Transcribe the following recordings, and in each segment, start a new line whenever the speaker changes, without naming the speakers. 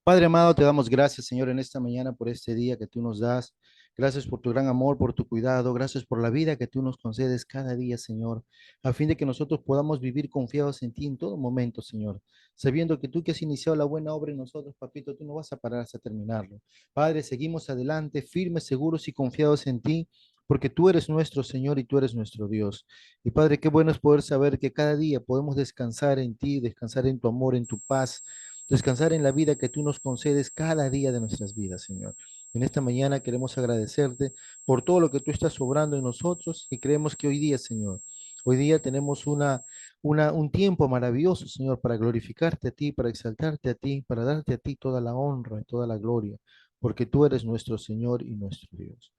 Padre amado, te damos gracias, Señor, en esta mañana por este día que tú nos das. Gracias por tu gran amor, por tu cuidado. Gracias por la vida que tú nos concedes cada día, Señor, a fin de que nosotros podamos vivir confiados en ti en todo momento, Señor, sabiendo que tú que has iniciado la buena obra en nosotros, papito, tú no vas a parar hasta terminarlo. Padre, seguimos adelante, firmes, seguros y confiados en ti, porque tú eres nuestro Señor y tú eres nuestro Dios. Y Padre, qué bueno es poder saber que cada día podemos descansar en ti, descansar en tu amor, en tu paz, descansar en la vida que tú nos concedes cada día de nuestras vidas, Señor. En esta mañana queremos agradecerte por todo lo que tú estás obrando en nosotros y creemos que hoy día, Señor, hoy día tenemos un tiempo maravilloso, Señor, para glorificarte a ti, para exaltarte a ti, para darte a ti toda la honra y toda la gloria, porque tú eres nuestro Señor y nuestro Dios.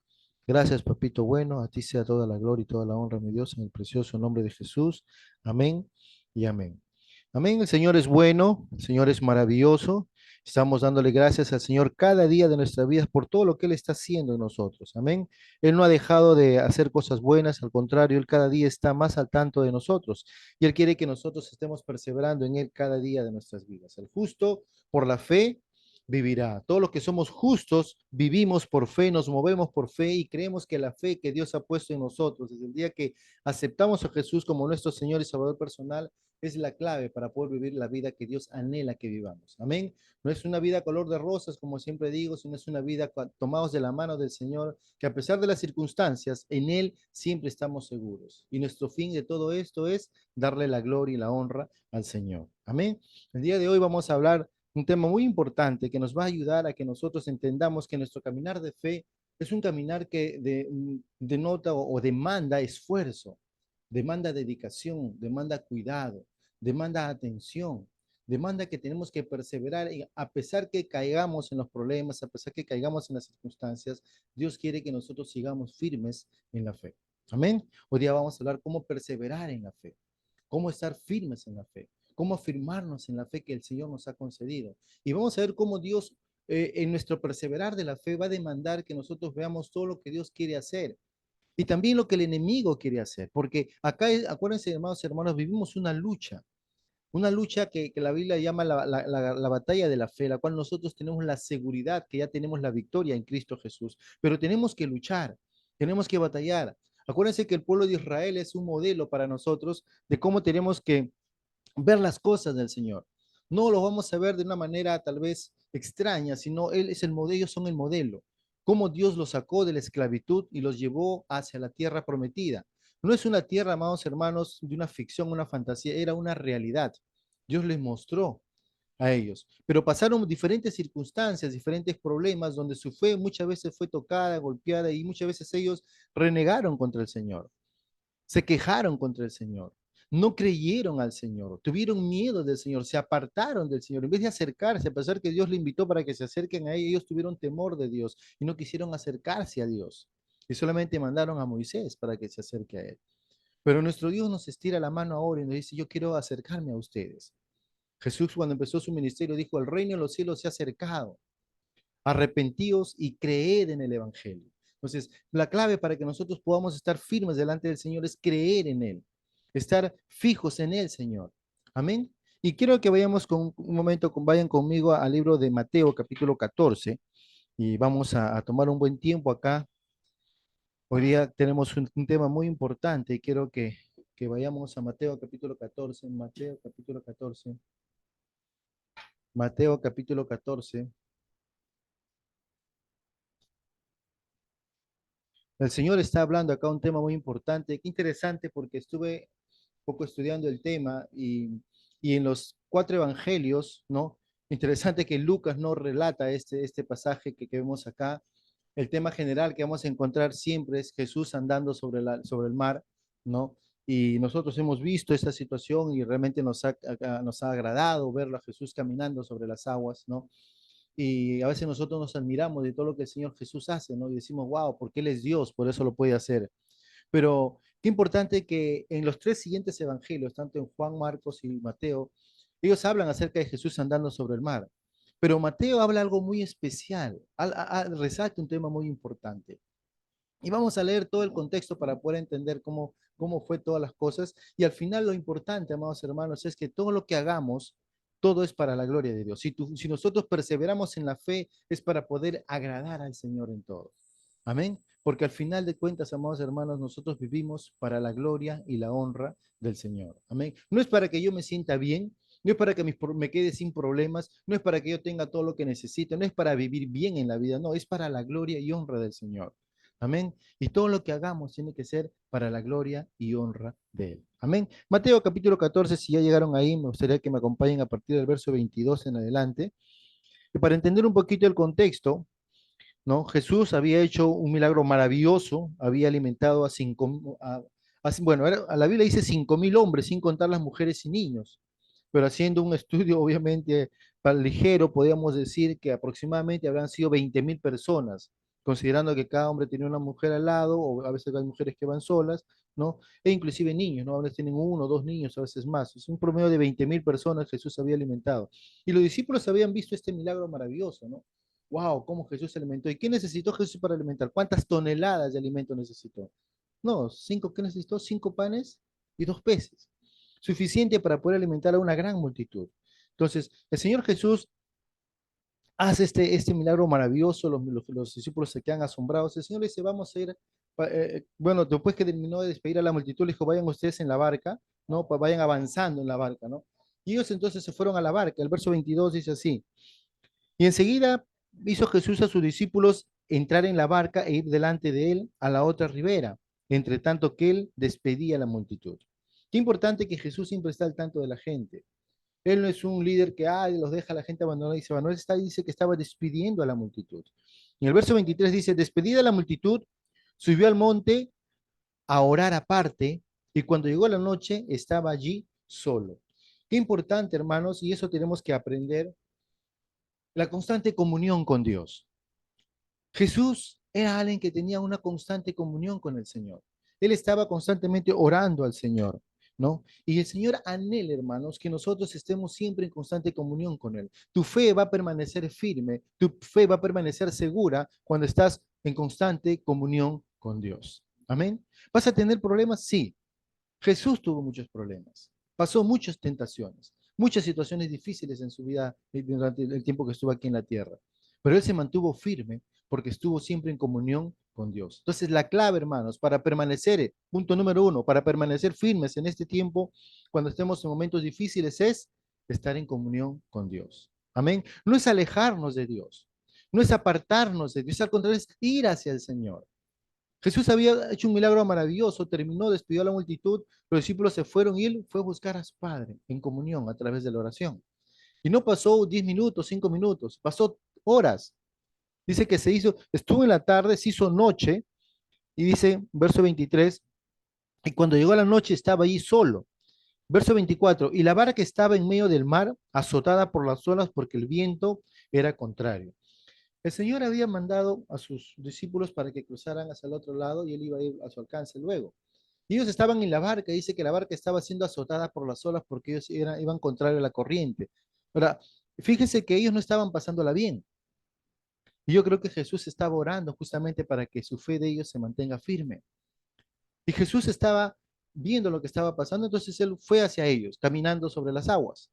Gracias, papito bueno, a ti sea toda la gloria y toda la honra, mi Dios, en el precioso nombre de Jesús. Amén y amén. Amén. El Señor es bueno, el Señor es maravilloso. Estamos dándole gracias al Señor cada día de nuestra vida por todo lo que Él está haciendo en nosotros. Amén. Él no ha dejado de hacer cosas buenas, al contrario, Él cada día está más al tanto de nosotros y Él quiere que nosotros estemos perseverando en Él cada día de nuestras vidas. El justo por la fe vivirá. Todos los que somos justos vivimos por fe, nos movemos por fe y creemos que la fe que Dios ha puesto en nosotros desde el día que aceptamos a Jesús como nuestro Señor y Salvador personal es la clave para poder vivir la vida que Dios anhela que vivamos. Amén. No es una vida color de rosas, como siempre digo, sino es una vida tomados de la mano del Señor, que a pesar de las circunstancias, en Él siempre estamos seguros. Y nuestro fin de todo esto es darle la gloria y la honra al Señor. Amén. El día de hoy vamos a hablar un tema muy importante que nos va a ayudar a que nosotros entendamos que nuestro caminar de fe es un caminar que denota o demanda esfuerzo, demanda dedicación, demanda cuidado, demanda atención, demanda que tenemos que perseverar y a pesar que caigamos en los problemas, a pesar que caigamos en las circunstancias, Dios quiere que nosotros sigamos firmes en la fe. Amén. Hoy día vamos a hablar cómo perseverar en la fe, cómo estar firmes en la fe, cómo afirmarnos en la fe que el Señor nos ha concedido. Y vamos a ver cómo Dios en nuestro perseverar de la fe va a demandar que nosotros veamos todo lo que Dios quiere hacer y también lo que el enemigo quiere hacer, porque acá, acuérdense, hermanos, vivimos una lucha que la Biblia llama la batalla de la fe, la cual nosotros tenemos la seguridad que ya tenemos la victoria en Cristo Jesús, pero tenemos que luchar, tenemos que batallar. Acuérdense que el pueblo de Israel es un modelo para nosotros de cómo tenemos que ver las cosas del Señor. No lo vamos a ver de una manera tal vez extraña, sino Él es el modelo, ellos son el modelo. Cómo Dios los sacó de la esclavitud y los llevó hacia la tierra prometida. No es una tierra, amados hermanos, de una ficción, una fantasía, era una realidad. Dios les mostró a ellos, pero pasaron diferentes circunstancias, diferentes problemas, donde su fe muchas veces fue tocada, golpeada y muchas veces ellos renegaron contra el Señor, se quejaron contra el Señor, no creyeron al Señor, tuvieron miedo del Señor, se apartaron del Señor. En vez de acercarse, a pesar que Dios le invitó para que se acerquen a él, ellos tuvieron temor de Dios y no quisieron acercarse a Dios. Y solamente mandaron a Moisés para que se acerque a él. Pero nuestro Dios nos estira la mano ahora y nos dice, yo quiero acercarme a ustedes. Jesús cuando empezó su ministerio dijo, el reino de los cielos se ha acercado, arrepentíos y creed en el Evangelio. Entonces, la clave para que nosotros podamos estar firmes delante del Señor es creer en Él, estar fijos en Él, Señor. Amén. Y quiero que vayamos con un momento, vayan conmigo al libro de Mateo, capítulo 14, y vamos a tomar un buen tiempo acá. Hoy día tenemos un tema muy importante y quiero que vayamos a Mateo, capítulo 14, Mateo, capítulo 14, Mateo, capítulo 14. El Señor está hablando acá un tema muy importante, qué interesante porque estuve un poco estudiando el tema y en los cuatro evangelios, ¿no? Interesante que Lucas no relata este pasaje que vemos acá. El tema general que vamos a encontrar siempre es Jesús andando sobre el mar, ¿no? Y nosotros hemos visto esta situación y realmente nos ha agradado verlo a Jesús caminando sobre las aguas, ¿no? Y a veces nosotros nos admiramos de todo lo que el Señor Jesús hace, ¿no? Y decimos, wow, porque Él es Dios, por eso lo puede hacer. Pero qué importante que en los tres siguientes evangelios, tanto en Juan, Marcos y Mateo, ellos hablan acerca de Jesús andando sobre el mar. Pero Mateo habla algo muy especial, resalta un tema muy importante. Y vamos a leer todo el contexto para poder entender cómo fue todas las cosas. Y al final lo importante, amados hermanos, es que todo lo que hagamos, todo es para la gloria de Dios. Si nosotros perseveramos en la fe, es para poder agradar al Señor en todo. Amén. Porque al final de cuentas, amados hermanos, nosotros vivimos para la gloria y la honra del Señor. Amén. No es para que yo me sienta bien, no es para que me quede sin problemas, no es para que yo tenga todo lo que necesito, no es para vivir bien en la vida, no, es para la gloria y honra del Señor. Amén. Y todo lo que hagamos tiene que ser para la gloria y honra de Él. Amén. Mateo capítulo 14, si ya llegaron ahí, me gustaría que me acompañen a partir del verso 22 en adelante. Y para entender un poquito el contexto, ¿no? Jesús había hecho un milagro maravilloso, había alimentado a bueno, a la Biblia dice 5.000 hombres, sin contar las mujeres y niños, pero haciendo un estudio obviamente para ligero, podríamos decir que aproximadamente habrán sido 20.000 personas, considerando que cada hombre tiene una mujer al lado, o a veces hay mujeres que van solas, ¿no? E inclusive niños, ¿no? A veces tienen uno o dos niños, a veces más. Es un promedio de 20.000 personas Jesús había alimentado. Y los discípulos habían visto este milagro maravilloso, ¿no? Wow, cómo Jesús se alimentó. ¿Y qué necesitó Jesús para alimentar? ¿Cuántas toneladas de alimento necesitó? No, ¿qué necesitó? 5 panes y 2 peces. Suficiente para poder alimentar a una gran multitud. Entonces, el Señor Jesús hace este milagro maravilloso, los discípulos se quedan asombrados. El Señor le dice, vamos a ir, bueno, después que terminó de despedir a la multitud, le dijo, vayan ustedes en la barca, ¿no? Vayan avanzando en la barca, ¿no? Y ellos entonces se fueron a la barca. El verso 22 dice así, y enseguida hizo Jesús a sus discípulos entrar en la barca e ir delante de él a la otra ribera, entre tanto que él despedía a la multitud. Qué importante que Jesús siempre está al tanto de la gente. Él no es un líder que los deja a la gente abandonada y se va. No, él dice que estaba despidiendo a la multitud. En el verso 23 dice, despedida la multitud, subió al monte a orar aparte y cuando llegó la noche estaba allí solo. Qué importante, hermanos, y eso tenemos que aprender, la constante comunión con Dios. Jesús era alguien que tenía una constante comunión con el Señor. Él estaba constantemente orando al Señor, ¿no? Y el Señor anhela, hermanos, que nosotros estemos siempre en constante comunión con Él. Tu fe va a permanecer firme, tu fe va a permanecer segura cuando estás en constante comunión con Dios. Amén. ¿Vas a tener problemas? Sí. Jesús tuvo muchos problemas, pasó muchas tentaciones, muchas situaciones difíciles en su vida durante el tiempo que estuvo aquí en la tierra, pero él se mantuvo firme porque estuvo siempre en comunión con Dios. Entonces, la clave, hermanos, para permanecer, punto número uno, para permanecer firmes en este tiempo, cuando estemos en momentos difíciles, es estar en comunión con Dios. Amén. No es alejarnos de Dios, no es apartarnos de Dios, al contrario, es ir hacia el Señor. Jesús había hecho un milagro maravilloso, terminó, despidió a la multitud, los discípulos se fueron y él fue a buscar a su Padre en comunión a través de la oración. Y no pasó 10 minutos, 5 minutos, pasó horas. Dice que estuvo en la tarde, se hizo noche, y dice, verso 23, y cuando llegó la noche estaba allí solo. Verso 24, y la barca estaba en medio del mar, azotada por las olas porque el viento era contrario. El Señor había mandado a sus discípulos para que cruzaran hacia el otro lado y él iba a ir a su alcance luego. Y ellos estaban en la barca, dice que la barca estaba siendo azotada por las olas porque ellos iban contrario a la corriente. Ahora, fíjense que ellos no estaban pasándola bien. Y yo creo que Jesús estaba orando justamente para que su fe de ellos se mantenga firme. Y Jesús estaba viendo lo que estaba pasando, entonces él fue hacia ellos, caminando sobre las aguas.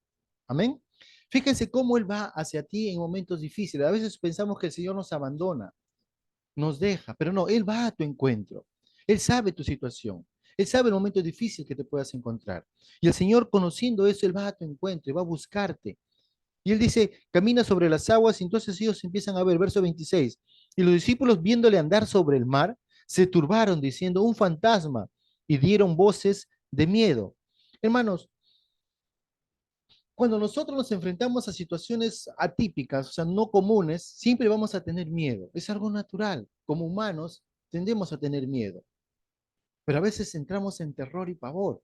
Amén. Fíjense cómo él va hacia ti en momentos difíciles. A veces pensamos que el Señor nos abandona, nos deja, pero no, Él va a tu encuentro. Él sabe tu situación. Él sabe el momento difícil que te puedas encontrar. Y el Señor, conociendo eso, Él va a tu encuentro y va a buscarte. Y Él dice, camina sobre las aguas, y entonces ellos empiezan a ver, verso 26. Y los discípulos, viéndole andar sobre el mar, se turbaron diciendo, un fantasma, y dieron voces de miedo. Hermanos, cuando nosotros nos enfrentamos a situaciones atípicas, o sea, no comunes, siempre vamos a tener miedo. Es algo natural. Como humanos, tendemos a tener miedo. Pero a veces entramos en terror y pavor.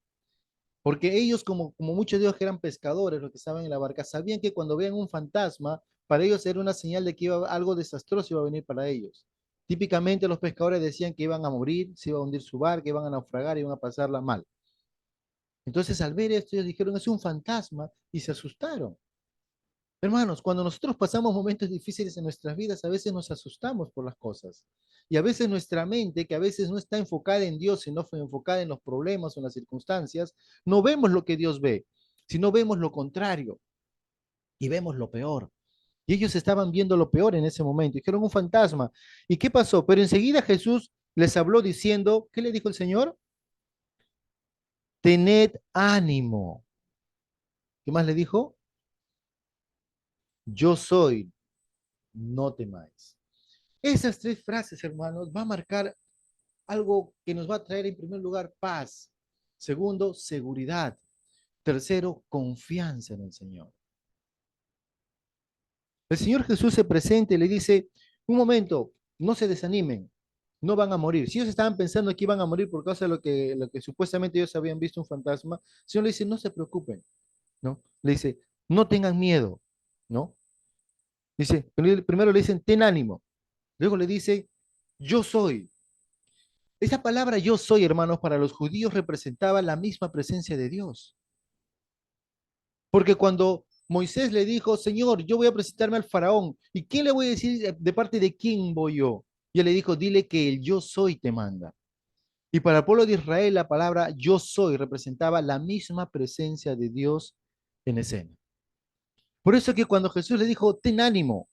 Porque ellos, como muchos de ellos que eran pescadores, los que estaban en la barca, sabían que cuando vean un fantasma, para ellos era una señal de que algo desastroso iba a venir para ellos. Típicamente los pescadores decían que iban a morir, se iba a hundir su barca, iban a naufragar, iban a pasarla mal. Entonces, al ver esto, ellos dijeron, es un fantasma, y se asustaron. Hermanos, cuando nosotros pasamos momentos difíciles en nuestras vidas, a veces nos asustamos por las cosas. Y a veces nuestra mente, que a veces no está enfocada en Dios, sino fue enfocada en los problemas o en las circunstancias, no vemos lo que Dios ve, sino vemos lo contrario. y vemos lo peor. Y ellos estaban viendo lo peor en ese momento. Dijeron un fantasma. ¿Y qué pasó? Pero enseguida Jesús les habló diciendo, ¿qué le dijo el Señor? Tened ánimo. ¿Qué más le dijo? Yo soy, no temáis. Esas tres frases, hermanos, va a marcar algo que nos va a traer en primer lugar paz. Segundo, seguridad. Tercero, confianza en el Señor. El Señor Jesús se presenta y le dice, un momento, no se desanimen, no van a morir. Si ellos estaban pensando que iban a morir por causa de lo que supuestamente ellos habían visto un fantasma, el Señor le dice, no se preocupen, ¿no? Le dice, no tengan miedo, ¿no? Dice, primero le dicen, ten ánimo. Luego le dice, yo soy. Esa palabra yo soy, hermanos, para los judíos representaba la misma presencia de Dios. Porque cuando Moisés le dijo, Señor, yo voy a presentarme al faraón, ¿y quién le voy a decir de parte de quién voy yo? Y él le dijo, dile que el yo soy te manda. Y para el pueblo de Israel la palabra yo soy representaba la misma presencia de Dios en escena. Por eso que cuando Jesús le dijo, ten ánimo,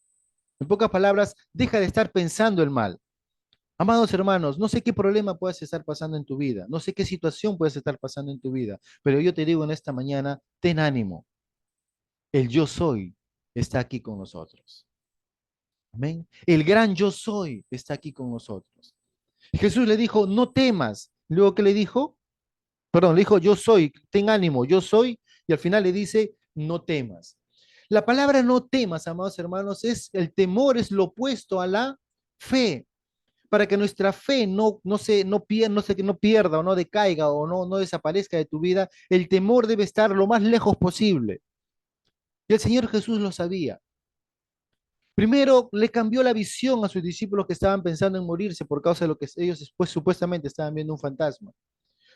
en pocas palabras, deja de estar pensando el mal. Amados hermanos, no sé qué problema puedes estar pasando en tu vida, no sé qué situación puedes estar pasando en tu vida, pero yo te digo en esta mañana, ten ánimo. El yo soy está aquí con nosotros. Amén. El gran yo soy está aquí con nosotros. Jesús le dijo, no temas. Luego, ¿qué le dijo? Perdón, le dijo, yo soy, ten ánimo, yo soy. Y al final le dice, no temas. La palabra no temas, amados hermanos, es el temor, es lo opuesto a la fe. Para que nuestra fe no pierda o no decaiga o no desaparezca de tu vida, el temor debe estar lo más lejos posible. Y el Señor Jesús lo sabía. Primero le cambió la visión a sus discípulos que estaban pensando en morirse por causa de lo que ellos después supuestamente estaban viendo un fantasma.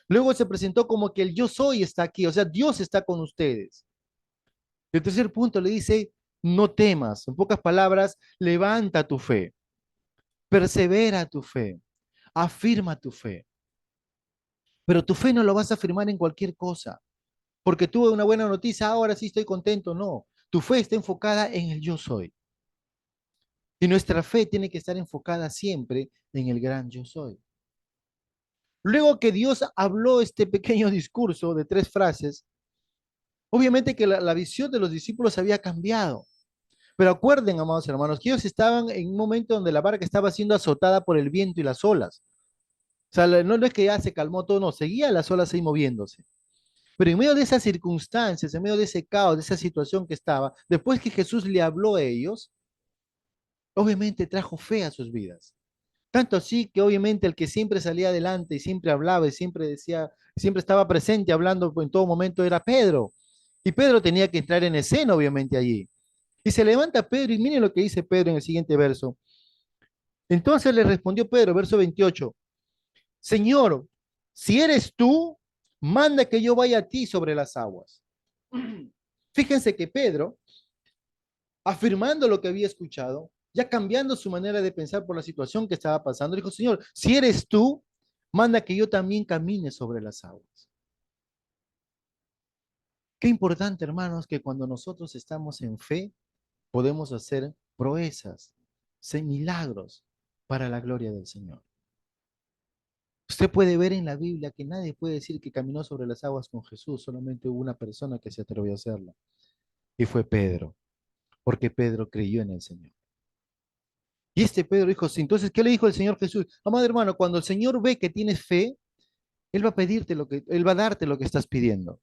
Luego se presentó como que el yo soy está aquí, o sea, Dios está con ustedes. El tercer punto le dice, no temas. En pocas palabras, levanta tu fe, persevera tu fe, afirma tu fe. Pero tu fe no lo vas a afirmar en cualquier cosa, porque tuve una buena noticia, ahora sí estoy contento. No, tu fe está enfocada en el yo soy. Y nuestra fe tiene que estar enfocada siempre en el gran yo soy. Luego que Dios habló este pequeño discurso de tres frases, obviamente que la visión de los discípulos había cambiado. Pero acuerden, amados hermanos, que ellos estaban en un momento donde la barca estaba siendo azotada por el viento y las olas. O sea, no es que ya se calmó todo, no, seguía las olas ahí moviéndose. Pero en medio de esas circunstancias, en medio de ese caos, de esa situación que estaba, después que Jesús le habló a ellos, obviamente trajo fe a sus vidas. Tanto así que obviamente el que siempre salía adelante y siempre hablaba y siempre decía, siempre estaba presente hablando en todo momento era Pedro. Y Pedro tenía que entrar en escena, obviamente, allí. Y se levanta Pedro y miren lo que dice Pedro en el siguiente verso. Entonces le respondió Pedro, verso 28, Señor, si eres tú, manda que yo vaya a ti sobre las aguas. Fíjense que Pedro, afirmando lo que había escuchado, ya cambiando su manera de pensar por la situación que estaba pasando, dijo, Señor, si eres tú, manda que yo también camine sobre las aguas. Qué importante, hermanos, que cuando nosotros estamos en fe, podemos hacer proezas, milagros para la gloria del Señor. Usted puede ver en la Biblia que nadie puede decir que caminó sobre las aguas con Jesús, solamente hubo una persona que se atrevió a hacerlo, y fue Pedro, porque Pedro creyó en el Señor. Y este Pedro dijo, sí, entonces, ¿qué le dijo el Señor Jesús? Amado hermano, cuando el Señor ve que tienes fe, Él va a pedirte Él va a darte lo que estás pidiendo.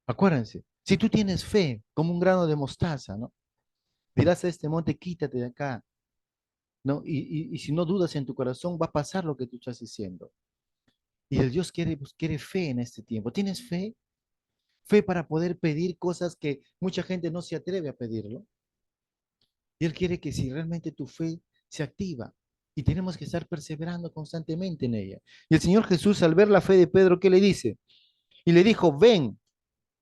Acuérdense, si tú tienes fe como un grano de mostaza, ¿no? Dirás a este monte, quítate de acá, ¿no? Y si no dudas en tu corazón, va a pasar lo que tú estás diciendo. Y el Dios quiere, pues, quiere fe en este tiempo. ¿Tienes fe? Fe para poder pedir cosas que mucha gente no se atreve a pedirlo. Y Él quiere que si realmente tu fe se activa y tenemos que estar perseverando constantemente en ella. Y el Señor Jesús, al ver la fe de Pedro, ¿qué le dice? Y le dijo, ven.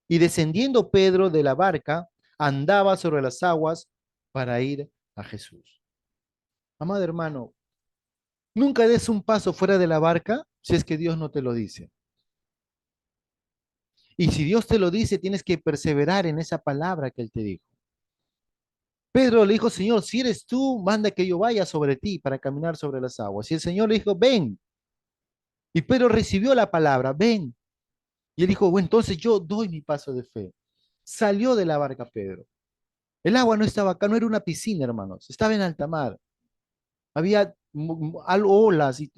Y descendiendo Pedro de la barca, andaba sobre las aguas para ir a Jesús. Amado hermano, nunca des un paso fuera de la barca si es que Dios no te lo dice. Y si Dios te lo dice, tienes que perseverar en esa palabra que Él te dijo. Pedro le dijo, Señor, si eres tú, manda que yo vaya sobre ti para caminar sobre las aguas. Y el Señor le dijo, ven. Y Pedro recibió la palabra, ven. Y él dijo, bueno, entonces yo doy mi paso de fe. Salió de la barca Pedro. El agua no estaba acá, no era una piscina, hermanos, estaba en alta mar. Había olas y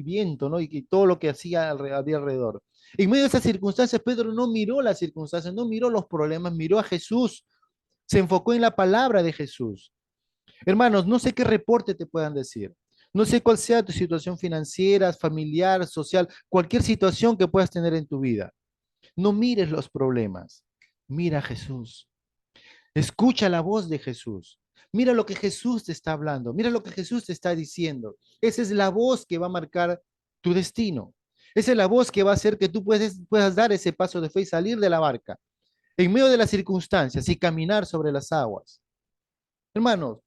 viento, ¿no? Y todo lo que hacía había alrededor. En medio de esas circunstancias, Pedro no miró las circunstancias, no miró los problemas, miró a Jesús, se enfocó en la palabra de Jesús. Hermanos, no sé qué reporte te puedan decir. No sé cuál sea tu situación financiera, familiar, social, cualquier situación que puedas tener en tu vida. No mires los problemas. Mira a Jesús. Escucha la voz de Jesús. Mira lo que Jesús te está hablando. Mira lo que Jesús te está diciendo. Esa es la voz que va a marcar tu destino. Esa es la voz que va a hacer que tú puedas dar ese paso de fe y salir de la barca en medio de las circunstancias y caminar sobre las aguas. Hermanos,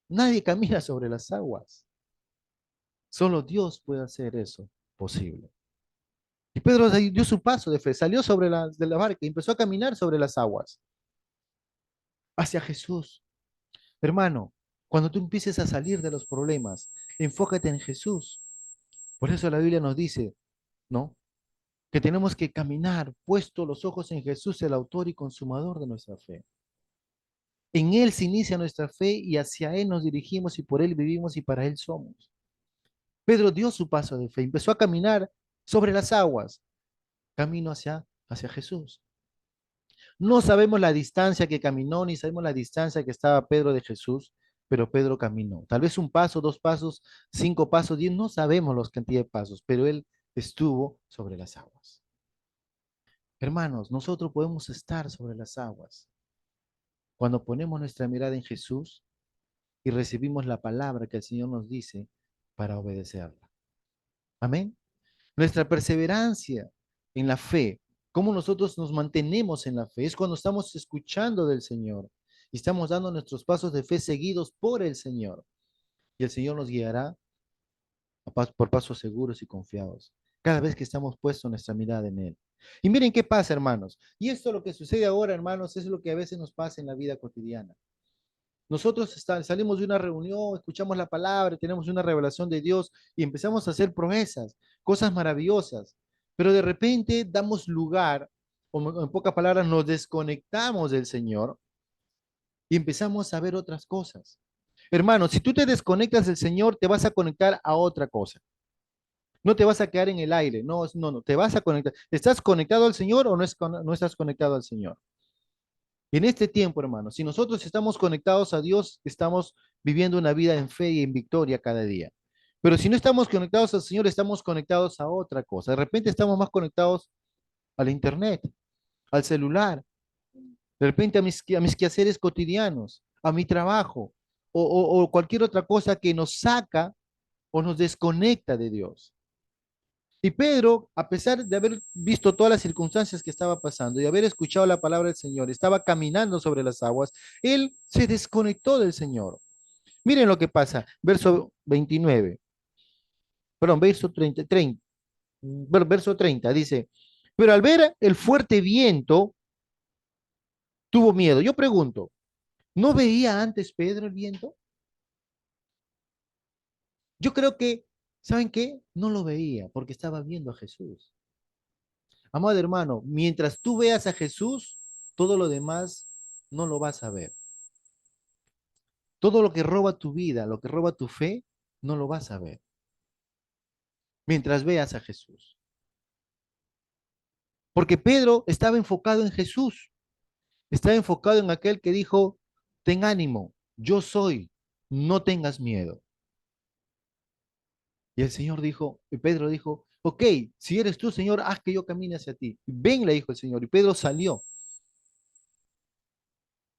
nadie camina sobre las aguas. Solo Dios puede hacer eso posible. Y Pedro dio su paso de fe, salió de la barca y empezó a caminar sobre las aguas hacia Jesús. Hermano, cuando tú empieces a salir de los problemas, enfócate en Jesús. Por eso la Biblia nos dice, ¿no? Que tenemos que caminar puesto los ojos en Jesús, el autor y consumador de nuestra fe. En Él se inicia nuestra fe y hacia Él nos dirigimos y por Él vivimos y para Él somos. Pedro dio su paso de fe, empezó a caminar sobre las aguas, camino hacia Jesús. No sabemos la distancia que caminó, ni sabemos la distancia que estaba Pedro de Jesús, pero Pedro caminó. Tal vez un paso, dos pasos, cinco pasos, 10, no sabemos los cantidad de pasos, pero él estuvo sobre las aguas. Hermanos, nosotros podemos estar sobre las aguas cuando ponemos nuestra mirada en Jesús y recibimos la palabra que el Señor nos dice para obedecerla. Amén. Nuestra perseverancia en la fe, cómo nosotros nos mantenemos en la fe, es cuando estamos escuchando del Señor y estamos dando nuestros pasos de fe seguidos por el Señor. Y el Señor nos guiará por pasos seguros y confiados, cada vez que estamos puestos nuestra mirada en Él. Y miren qué pasa, hermanos. Y esto lo que sucede ahora, hermanos, es lo que a veces nos pasa en la vida cotidiana. Nosotros salimos de una reunión, escuchamos la palabra, tenemos una revelación de Dios y empezamos a hacer proezas, cosas maravillosas, pero de repente damos lugar, o en pocas palabras, nos desconectamos del Señor y empezamos a ver otras cosas. Hermano, si tú te desconectas del Señor, te vas a conectar a otra cosa. No te vas a quedar en el aire, no, no, no, te vas a conectar. ¿Estás conectado al Señor o no estás conectado al Señor? En este tiempo, hermanos, si nosotros estamos conectados a Dios, estamos viviendo una vida en fe y en victoria cada día. Pero si no estamos conectados al Señor, estamos conectados a otra cosa. De repente estamos más conectados al internet, al celular, de repente a mis quehaceres cotidianos, a mi trabajo o cualquier otra cosa que nos saca o nos desconecta de Dios. Y Pedro, a pesar de haber visto todas las circunstancias que estaba pasando y haber escuchado la palabra del Señor, estaba caminando sobre las aguas, él se desconectó del Señor. Miren lo que pasa, verso 29, perdón, verso 30 dice, pero al ver el fuerte viento, tuvo miedo. Yo pregunto, ¿no veía antes Pedro el viento? Yo creo que, ¿saben qué? No lo veía porque estaba viendo a Jesús. Amado hermano, mientras tú veas a Jesús, todo lo demás no lo vas a ver. Todo lo que roba tu vida, lo que roba tu fe, no lo vas a ver. Mientras veas a Jesús. Porque Pedro estaba enfocado en Jesús. Estaba enfocado en aquel que dijo, ten ánimo, yo soy, no tengas miedo. Y el Señor dijo, y Pedro dijo, ok, si eres tú, Señor, haz que yo camine hacia ti. Ven, le dijo el Señor. Y Pedro salió.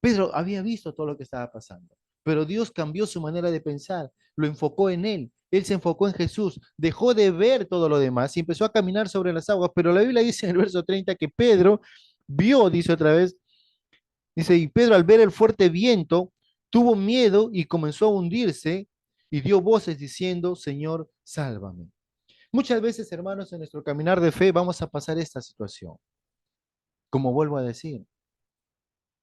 Pedro había visto todo lo que estaba pasando, pero Dios cambió su manera de pensar, lo enfocó en él. Él se enfocó en Jesús, dejó de ver todo lo demás y empezó a caminar sobre las aguas. Pero la Biblia dice en el verso 30 que Pedro vio, dice otra vez, dice, y Pedro al ver el fuerte viento, tuvo miedo y comenzó a hundirse y dio voces diciendo, Señor, sálvame. Muchas veces, hermanos, en nuestro caminar de fe vamos a pasar esta situación. Como vuelvo a decir,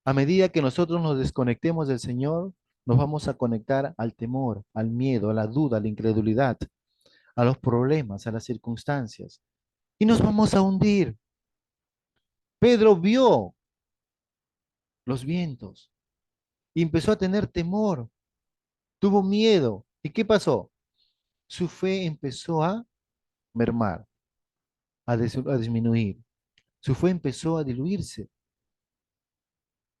a medida que nosotros nos desconectemos del Señor, nos vamos a conectar al temor, al miedo, a la duda, a la incredulidad, a los problemas, a las circunstancias. Y nos vamos a hundir. Pedro vio los vientos y empezó a tener temor, tuvo miedo. ¿Y qué pasó? Su fe empezó a mermar, a disminuir. Su fe empezó a diluirse.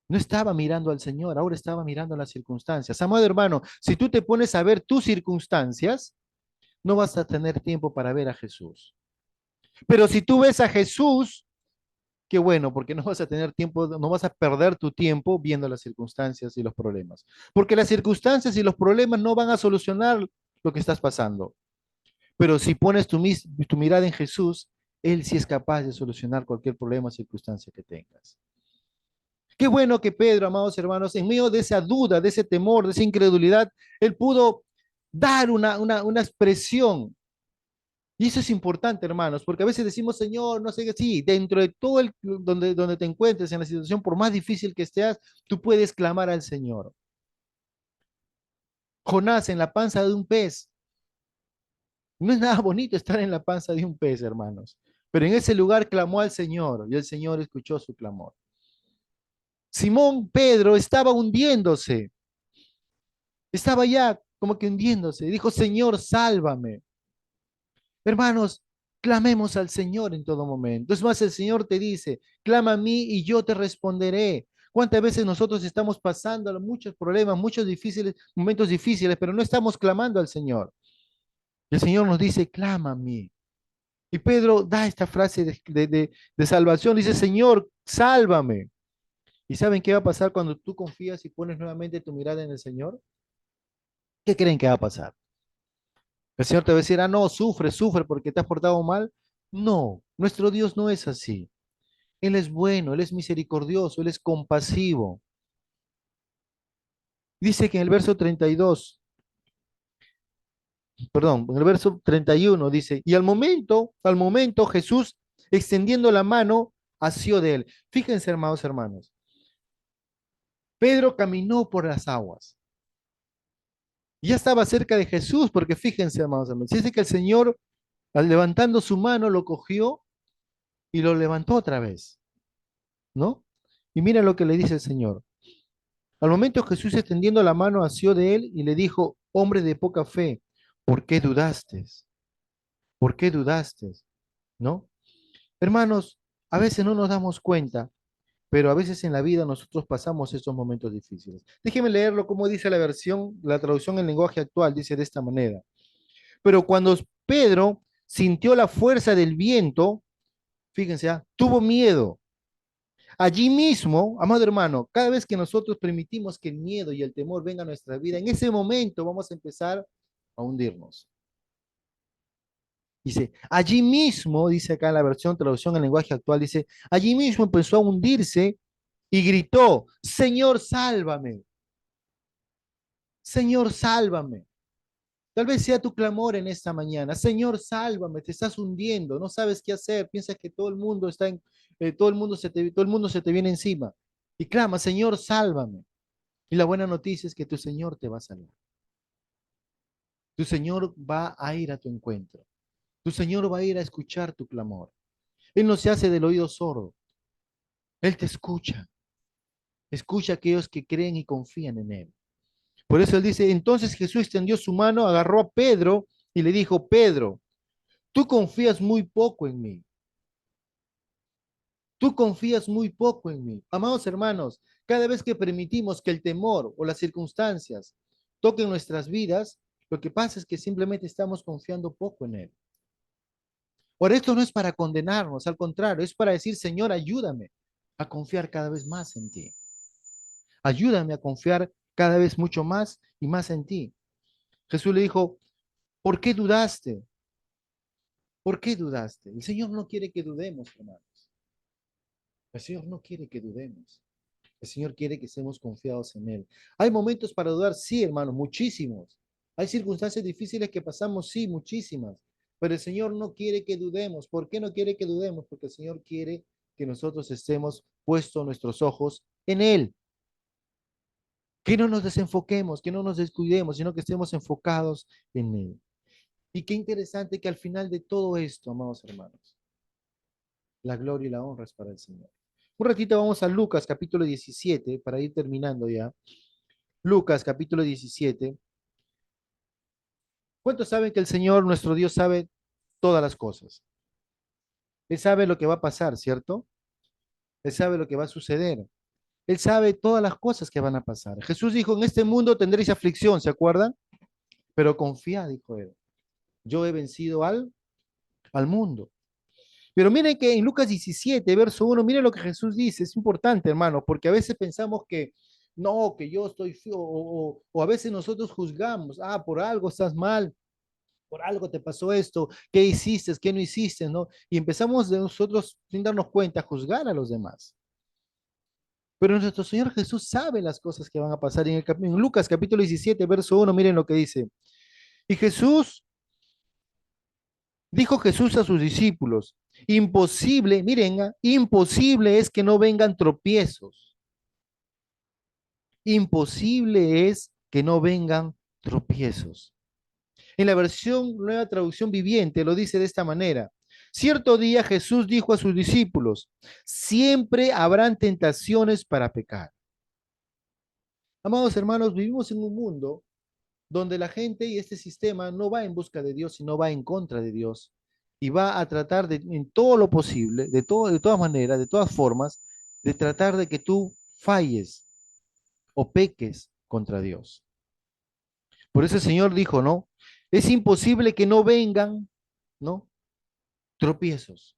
No estaba mirando al Señor, ahora estaba mirando las circunstancias. Amado hermano, si tú te pones a ver tus circunstancias, no vas a tener tiempo para ver a Jesús. Pero si tú ves a Jesús, qué bueno, porque no vas a tener tiempo, no vas a perder tu tiempo viendo las circunstancias y los problemas. Porque las circunstancias y los problemas no van a solucionar lo que estás pasando. Pero si pones tu mirada en Jesús, Él sí es capaz de solucionar cualquier problema o circunstancia que tengas. Qué bueno que Pedro, amados hermanos, en medio de esa duda, de ese temor, de esa incredulidad, él pudo dar una expresión. Y eso es importante, hermanos, porque a veces decimos, Señor, no sé qué, sí, dentro de todo donde te encuentres en la situación, por más difícil que estés, tú puedes clamar al Señor. Jonás en la panza de un pez. No es nada bonito estar en la panza de un pez, hermanos. Pero en ese lugar clamó al Señor y el Señor escuchó su clamor. Simón Pedro estaba hundiéndose. Estaba ya como que hundiéndose. Dijo, Señor, sálvame. Hermanos, clamemos al Señor en todo momento. Es más, el Señor te dice, clama a mí y yo te responderé. ¿Cuántas veces nosotros estamos pasando muchos problemas, muchos difíciles, momentos difíciles, pero no estamos clamando al Señor? El Señor nos dice, clama a mí. Y Pedro da esta frase de salvación, dice, Señor, sálvame. ¿Y saben qué va a pasar cuando tú confías y pones nuevamente tu mirada en el Señor? ¿Qué creen que va a pasar? El Señor te va a decir, ah, no, sufre, sufre porque te has portado mal. No, nuestro Dios no es así. Él es bueno, Él es misericordioso, Él es compasivo. Dice que en el verso 32, perdón, en el verso 31 dice, y al momento Jesús, extendiendo la mano, asió de él. Fíjense, hermanos, Pedro caminó por las aguas. Ya estaba cerca de Jesús, porque fíjense, hermanos, dice que el Señor, al levantando su mano, lo cogió y lo levantó otra vez, ¿no? Y mira lo que le dice el Señor. Al momento Jesús extendiendo la mano asió de él y le dijo, hombre de poca fe, ¿por qué dudaste? ¿Por qué dudaste? ¿No? Hermanos, a veces no nos damos cuenta, pero a veces en la vida nosotros pasamos estos momentos difíciles. Déjenme leerlo como dice la versión, la traducción en lenguaje actual, dice de esta manera. Pero cuando Pedro sintió la fuerza del viento, fíjense, tuvo miedo. Allí mismo, amado hermano, cada vez que nosotros permitimos que el miedo y el temor vengan a nuestra vida, en ese momento vamos a empezar a hundirnos. Dice, allí mismo, dice acá en la versión, traducción en lenguaje actual, dice, allí mismo empezó a hundirse y gritó, Señor, sálvame, Señor, sálvame. Tal vez sea tu clamor en esta mañana, Señor, sálvame, te estás hundiendo, no sabes qué hacer, piensas que todo el mundo está todo el mundo se te viene encima y clama, Señor, sálvame. Y la buena noticia es que tu Señor te va a salvar. Tu Señor va a ir a tu encuentro. Tu Señor va a ir a escuchar tu clamor. Él no se hace del oído sordo. Él te escucha. Escucha a aquellos que creen y confían en Él. Por eso Él dice, entonces Jesús extendió su mano, agarró a Pedro y le dijo, Pedro, tú confías muy poco en mí. Tú confías muy poco en mí. Amados hermanos, cada vez que permitimos que el temor o las circunstancias toquen nuestras vidas, lo que pasa es que simplemente estamos confiando poco en Él. Por esto no es para condenarnos, al contrario, es para decir, Señor, ayúdame a confiar cada vez más en ti. Ayúdame a confiar cada vez mucho más y más en ti. Jesús le dijo, ¿por qué dudaste? ¿Por qué dudaste? El Señor no quiere que dudemos, hermanos. El Señor no quiere que dudemos. El Señor quiere que estemos confiados en Él. Hay momentos para dudar, sí, hermanos, muchísimos. Hay circunstancias difíciles que pasamos, sí, muchísimas. Pero el Señor no quiere que dudemos. ¿Por qué no quiere que dudemos? Porque el Señor quiere que nosotros estemos puestos nuestros ojos en Él. Que no nos desenfoquemos, que no nos descuidemos, sino que estemos enfocados en Él. Y qué interesante que al final de todo esto, amados hermanos, la gloria y la honra es para el Señor. Un ratito vamos a Lucas capítulo 17 para ir terminando ya. Lucas capítulo 17. ¿Cuántos saben que el Señor, nuestro Dios, sabe todas las cosas? Él sabe lo que va a pasar, ¿cierto? Él sabe lo que va a suceder. Él sabe todas las cosas que van a pasar. Jesús dijo, en este mundo tendréis aflicción, ¿se acuerdan? Pero confía, dijo él. Yo he vencido al mundo. Pero miren que en Lucas 17, verso 1, miren lo que Jesús dice. Es importante, hermano, porque a veces pensamos que no, que yo estoy feo, o a veces nosotros juzgamos, por algo estás mal, por algo te pasó esto, ¿qué hiciste, qué no hiciste, no? Y empezamos de nosotros, sin darnos cuenta, a juzgar a los demás. Pero nuestro Señor Jesús sabe las cosas que van a pasar. En Lucas capítulo 17, verso 1, miren lo que dice. Y dijo Jesús a sus discípulos, imposible, miren, imposible es que no vengan tropiezos. Imposible es que no vengan tropiezos. En la versión Nueva Traducción Viviente lo dice de esta manera. Cierto día Jesús dijo a sus discípulos, siempre habrán tentaciones para pecar. Amados hermanos, vivimos en un mundo donde la gente y este sistema no va en busca de Dios, sino va en contra de Dios y va a tratar de, en todo lo posible, de todas maneras, de todas formas, de tratar de que tú falles o peques contra Dios. Por eso el Señor dijo, ¿no? Es imposible que no vengan, ¿no? Tropiezos.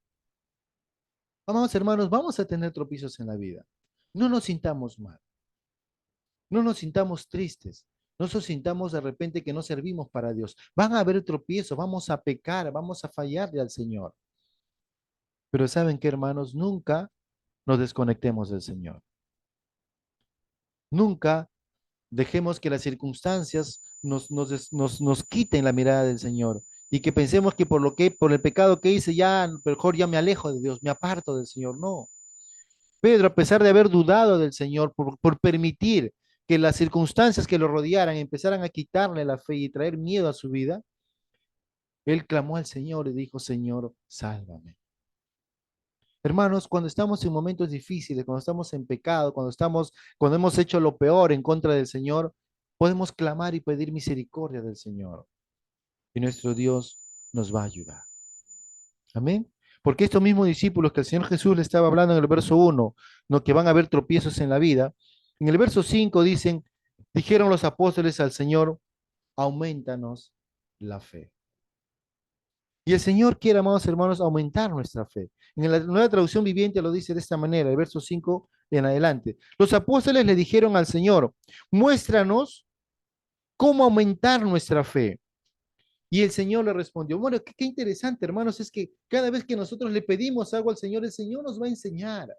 Amados hermanos, vamos a tener tropiezos en la vida. No nos sintamos mal, no nos sintamos tristes, no nos sintamos de repente que no servimos para Dios. Van a haber tropiezos, vamos a pecar, vamos a fallarle al Señor. Pero ¿saben qué, hermanos? Nunca nos desconectemos del Señor. Nunca dejemos que las circunstancias nos quiten la mirada del Señor y que pensemos que por el pecado que hice, ya mejor ya me alejo de Dios, me aparto del Señor. No. Pedro, a pesar de haber dudado del Señor, por permitir que las circunstancias que lo rodearan empezaran a quitarle la fe y traer miedo a su vida, él clamó al Señor y dijo, Señor, sálvame. Hermanos, cuando estamos en momentos difíciles, cuando estamos en pecado, cuando hemos hecho lo peor en contra del Señor, podemos clamar y pedir misericordia del Señor. Y nuestro Dios nos va a ayudar. Amén. Porque estos mismos discípulos que el Señor Jesús le estaba hablando en el verso 1, ¿no? Que van a haber tropiezos en la vida, en el verso 5 dijeron los apóstoles al Señor, aumentanos la fe. Y el Señor quiere, amados hermanos, aumentar nuestra fe. En la nueva traducción viviente lo dice de esta manera, el verso 5 en adelante. Los apóstoles le dijeron al Señor, muéstranos cómo aumentar nuestra fe. Y el Señor le respondió, bueno, qué interesante, hermanos, es que cada vez que nosotros le pedimos algo al Señor, el Señor nos va a enseñar.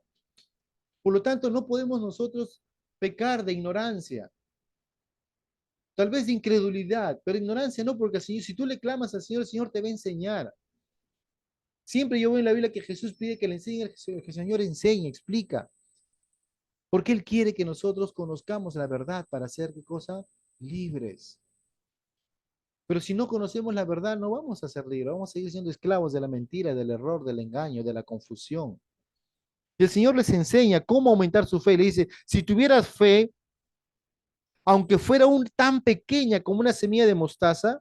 Por lo tanto, no podemos nosotros pecar de ignorancia, tal vez de incredulidad, pero ignorancia no, porque el Señor, si tú le clamas al Señor, el Señor te va a enseñar. Siempre yo veo en la Biblia que Jesús pide que le enseñe, que el Señor enseñe, explica, porque Él quiere que nosotros conozcamos la verdad para ser, ¿qué cosa? Libres. Pero si no conocemos la verdad, no vamos a ser libres, vamos a seguir siendo esclavos de la mentira, del error, del engaño, de la confusión. Y el Señor les enseña cómo aumentar su fe. Le dice, si tuvieras fe, aunque fuera tan pequeña como una semilla de mostaza,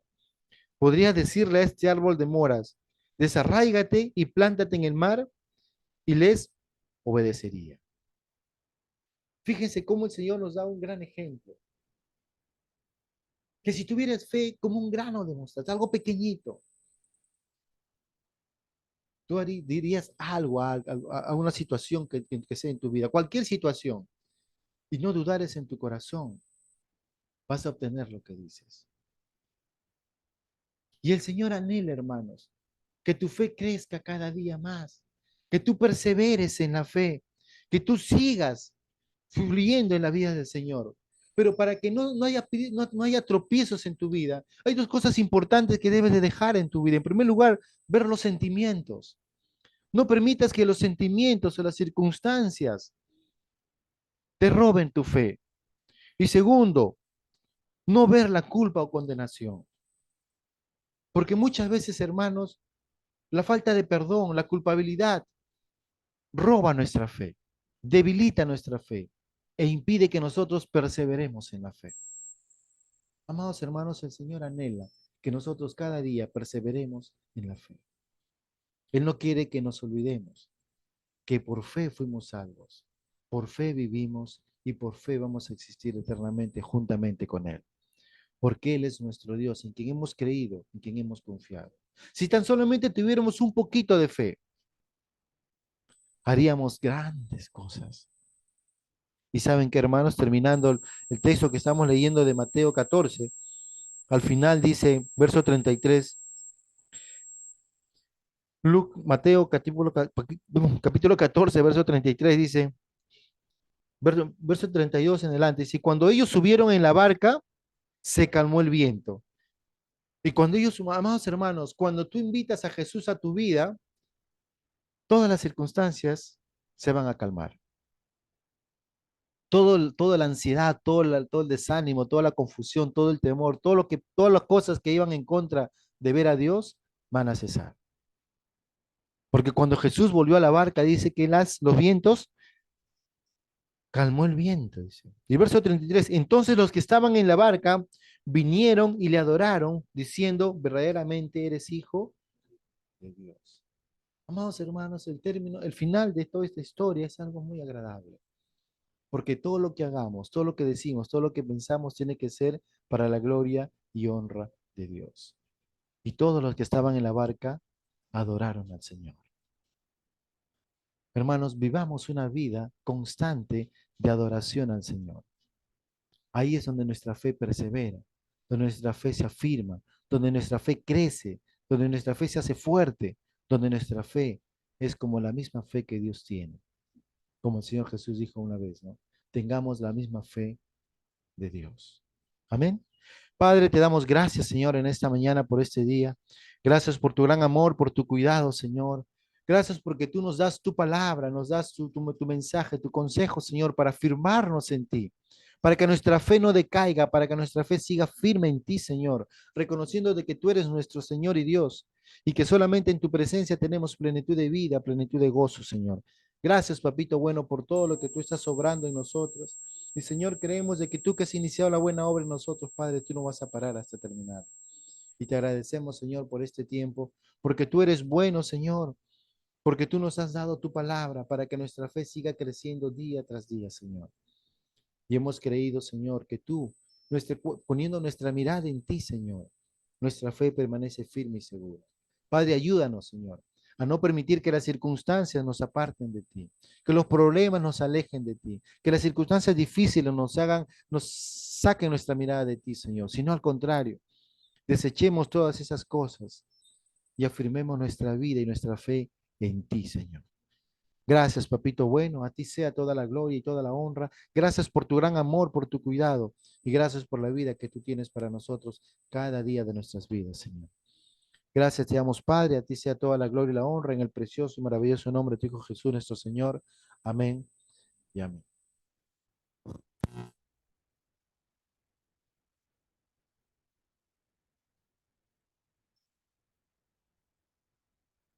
podrías decirle a este árbol de moras, desarráigate y plántate en el mar, y les obedecería. Fíjense cómo el Señor nos da un gran ejemplo. Que si tuvieras fe como un grano de mostaza, algo pequeñito, tú dirías algo a una situación que sea en tu vida, cualquier situación, y no dudares en tu corazón, vas a obtener lo que dices. Y el Señor anhela, hermanos, que tu fe crezca cada día más, que tú perseveres en la fe, que tú sigas fluyendo en la vida del Señor. Pero para que no haya tropiezos en tu vida, hay dos cosas importantes que debes de dejar en tu vida. En primer lugar, ver los sentimientos. No permitas que los sentimientos o las circunstancias te roben tu fe. Y segundo, no ver la culpa o condenación. Porque muchas veces, hermanos, la falta de perdón, la culpabilidad, roba nuestra fe, debilita nuestra fe e impide que nosotros perseveremos en la fe. Amados hermanos, el Señor anhela que nosotros cada día perseveremos en la fe. Él no quiere que nos olvidemos que por fe fuimos salvos, por fe vivimos y por fe vamos a existir eternamente juntamente con Él. Porque Él es nuestro Dios, en quien hemos creído, en quien hemos confiado. Si tan solamente tuviéramos un poquito de fe, haríamos grandes cosas. Y saben que, hermanos, terminando el texto que estamos leyendo de Mateo 14, al final dice, verso 33, Mateo capítulo 14, verso 33 dice, verso 32 en adelante, dice, cuando ellos subieron en la barca, se calmó el viento. Y cuando ellos, amados hermanos, cuando tú invitas a Jesús a tu vida, todas las circunstancias se van a calmar. Toda la ansiedad, todo el desánimo, toda la confusión, todo el temor, todas las cosas que iban en contra de ver a Dios van a cesar. Porque cuando Jesús volvió a la barca, dice que los vientos calmó el viento. Dice. Y verso 33, entonces los que estaban en la barca vinieron y le adoraron, diciendo, verdaderamente eres hijo de Dios. Amados hermanos, el final de toda esta historia es algo muy agradable. Porque todo lo que hagamos, todo lo que decimos, todo lo que pensamos tiene que ser para la gloria y honra de Dios. Y todos los que estaban en la barca adoraron al Señor. Hermanos, vivamos una vida constante de adoración al Señor. Ahí es donde nuestra fe persevera, donde nuestra fe se afirma, donde nuestra fe crece, donde nuestra fe se hace fuerte, donde nuestra fe es como la misma fe que Dios tiene. Como el Señor Jesús dijo una vez, ¿no? Tengamos la misma fe de Dios. Amén. Padre, te damos gracias, Señor, en esta mañana por este día. Gracias por tu gran amor, por tu cuidado, Señor. Gracias porque tú nos das tu palabra, nos das tu mensaje, tu consejo, Señor, para firmarnos en ti, para que nuestra fe no decaiga, para que nuestra fe siga firme en ti, Señor, reconociendo de que tú eres nuestro Señor y Dios, y que solamente en tu presencia tenemos plenitud de vida, plenitud de gozo, Señor. Gracias, papito bueno, por todo lo que tú estás obrando en nosotros. Y Señor, creemos de que tú que has iniciado la buena obra en nosotros, Padre, tú no vas a parar hasta terminar. Y te agradecemos, Señor, por este tiempo, porque tú eres bueno, Señor, porque tú nos has dado tu palabra para que nuestra fe siga creciendo día tras día, Señor. Y hemos creído, Señor, que tú, poniendo nuestra mirada en ti, Señor, nuestra fe permanece firme y segura. Padre, ayúdanos, Señor, a no permitir que las circunstancias nos aparten de ti, que los problemas nos alejen de ti, que las circunstancias difíciles nos saquen nuestra mirada de ti, Señor, sino al contrario, desechemos todas esas cosas y afirmemos nuestra vida y nuestra fe en ti, Señor. Gracias, papito bueno, a ti sea toda la gloria y toda la honra. Gracias por tu gran amor, por tu cuidado y gracias por la vida que tú tienes para nosotros cada día de nuestras vidas, Señor. Gracias te damos, Padre, a ti sea toda la gloria y la honra en el precioso y maravilloso nombre de tu Hijo Jesús, nuestro Señor. Amén y amén.